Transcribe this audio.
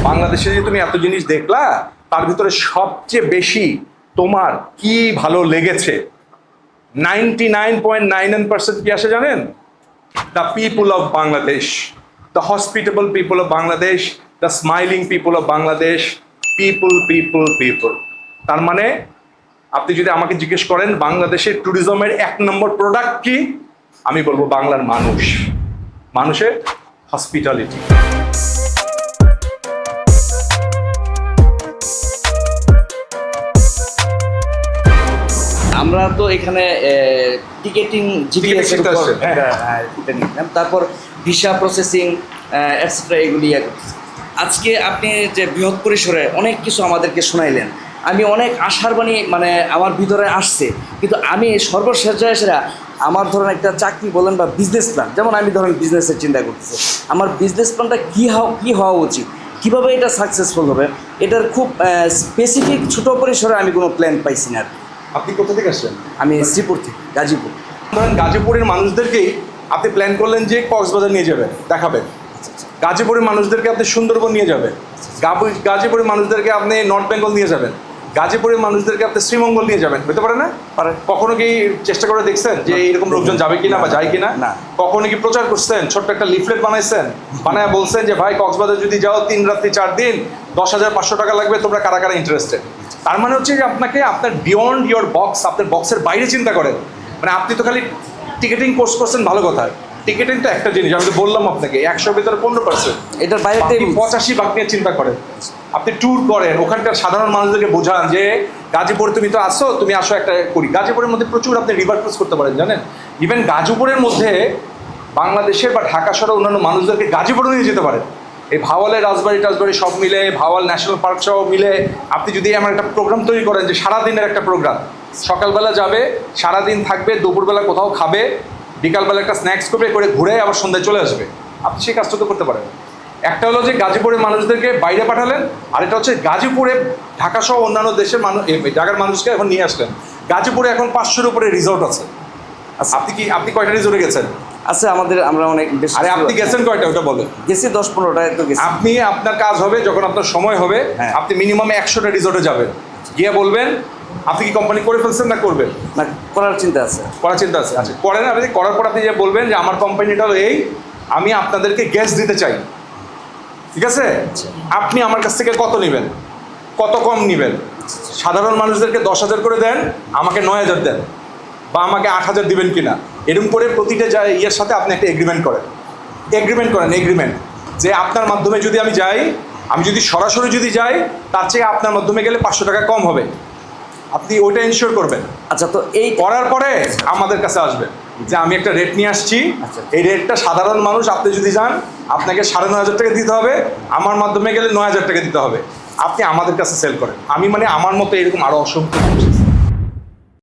বাংলাদেশে যে তুমি এত জিনিস দেখলা, তার ভিতরে সবচেয়ে বেশি তোমার কি ভালো লেগেছে? 99.99% কি আসে জানেন? The people of Bangladesh, the hospitable people of Bangladesh, the smiling people of Bangladesh. People people people, তার মানে আপনি যদি আমাকে জিজ্ঞেস করেন বাংলাদেশের ট্যুরিজমের 1 নম্বর প্রোডাক্ট কি, আমি বলবো বাংলার মানুষ, মানুষের হসপিটালিটি। আমরা তো এখানে টিকেটিং জিপিএস এর উপর এটা নিলাম, তারপর ভিসা প্রসেসিং এটসেট্রা এগুলি করতেছি। আজকে আপনি যে বৃহৎ পরিসরে অনেক কিছু আমাদেরকে শোনাইলেন, আমি অনেক আশার বাণী মানে আমার ভিতরে আসছে, কিন্তু আমি সর্বশেষ সেরা আমার ধরেন একটা চাকরি বলেন বা বিজনেস প্ল্যান, যেমন আমি ধরেন বিজনেসের চিন্তা করতেছি, আমার বিজনেস প্ল্যানটা কী হওয়া উচিত, কীভাবে এটা সাকসেসফুল হবে, এটার খুব স্পেসিফিক ছোটো পরিসরে আমি কোনো প্ল্যান পাইছি না। আপনি কোথা থেকে আসছেন? আমি শ্রীপুর থেকে, গাজীপুর। ধরেন গাজীপুরের মানুষদেরকেই আপনি প্ল্যান করলেন যে কক্সবাজার নিয়ে যাবেন, দেখাবেন। গাজীপুরের মানুষদেরকে আপনি সুন্দরবন নিয়ে যাবেন, গাজীপুরের মানুষদেরকে আপনি নর্থ বেঙ্গল নিয়ে যাবেন, গাজীপুরের মানুষদেরকে আপনি শ্রীমঙ্গল নিয়ে যাবেন, হতে পারে না? পারে। কখনো কি চেষ্টা করে দেখছেন যে এইরকম লোকজন যাবে কিনা বা যায় কিনা? না। কখনো কি প্রচার করছেন, ছোট্ট একটা লিফলেট বানাইছেন, বানায় বলছেন যে ভাই কক্সবাজার যদি যাও 3 রাত্রি 4 দিন 10,500 টাকা লাগবে, তোমরা কারা কারা ইন্টারেস্টেড? তার মানে হচ্ছে যে আপনাকে আপনার বিয়ন্ড ইয়োর বক্স, আপনার বক্সের বাইরে চিন্তা করেন। মানে আপনি তো খালি টিকেটিং কোর্স করছেন, ভালো কথা। টিকেটিং তো একটা জিনিস, আমি তো বললাম আপনাকে 100 ভিতরে 15%, এটার বাইরে 85 নিয়ে চিন্তা করেন। আপনি ট্যুর করেন, ওখানকার সাধারণ মানুষদেরকে বোঝান যে গাজীপুরে তুমি তো আসো, তুমি আসো একটা করি। গাজীপুরের মধ্যে প্রচুর আপনি রিভার ক্রস করতে পারেন, জানেন? ইভেন গাজীপুরের মধ্যে বাংলাদেশের বা ঢাকা শহরে অন্যান্য মানুষদেরকে গাজীপুরে নিয়ে যেতে পারেন। এই ভাওয়ালের রাজবাড়ি সব মিলে, ভাওয়াল ন্যাশনাল পার্ক সহ মিলে আপনি যদি এমন একটা প্রোগ্রাম তৈরি করেন যে সারাদিনের একটা প্রোগ্রাম, সকালবেলা যাবে, সারাদিন থাকবে, দুপুরবেলা কোথাও খাবে, বিকালবেলা একটা স্ন্যাক্স করবে, করে ঘুরে আবার সন্ধ্যায় চলে আসবে, আপনি সেই কাজটা তো করতে পারেন। একটা হলো যে গাজীপুরের মানুষদেরকে বাইরে পাঠালেন, আর এটা হচ্ছে গাজীপুরে ঢাকা সহ অন্যান্য দেশের মানুষ, ঢাকার মানুষকে এখন নিয়ে আসলেন। গাজীপুরে এখন 500-এর উপরে রিসোর্ট আছে। আপনি কয়টা রিসোর্টে গেছেন? আছে আমাদের, আমরা অনেক বেশি। আরে আপনি গেছেন কয়টা, ওটা বলে। গেছি 10-15টা তো গেছি। আপনি আপনার কাজ হবে যখন আপনার সময় হবে, আপনি মিনিমাম 100টা রিসোর্টে যাবেন, গিয়ে বলবেন আপনি কি কোম্পানি করে ফেলছেন না করবেন? না, করার চিন্তা আছে। করার চিন্তা আছে, আচ্ছা করেন। আপনি করার পর আপনি যে বলবেন যে আমার কোম্পানিটা হলো এই, আমি আপনাদেরকে গ্যাস দিতে চাই, ঠিক আছে? আপনি আমার কাছ থেকে কত নেবেন, কত কম নেবেন? সাধারণ মানুষদেরকে 10,000 করে দেন, আমাকে 9,000 দেন, বা আমাকে 8,000 দিবেন কিনা, এরকম করে প্রতিটা ইয়ের সাথে আপনি একটা এগ্রিমেন্ট করেন। এগ্রিমেন্ট যে আপনার মাধ্যমে যদি আমি যাই, আমি যদি সরাসরি যদি যাই, তার চেয়ে আপনার মাধ্যমে গেলে 500 টাকা কম হবে, আপনি ওইটা ইনশিওর করবেন। আচ্ছা, তো এই করার পরে আমাদের কাছে আসবেন যে আমি একটা রেট নিয়ে আসছি, এই রেটটা সাধারণ মানুষ, আপনি যদি যান আপনাকে 9,500 টাকা দিতে হবে, আমার মাধ্যমে গেলে 9,000 টাকা দিতে হবে, আপনি আমাদের কাছে সেল করেন। আমি মানে আমার মতো এরকম আরও অসংখ্য মানুষ আছে।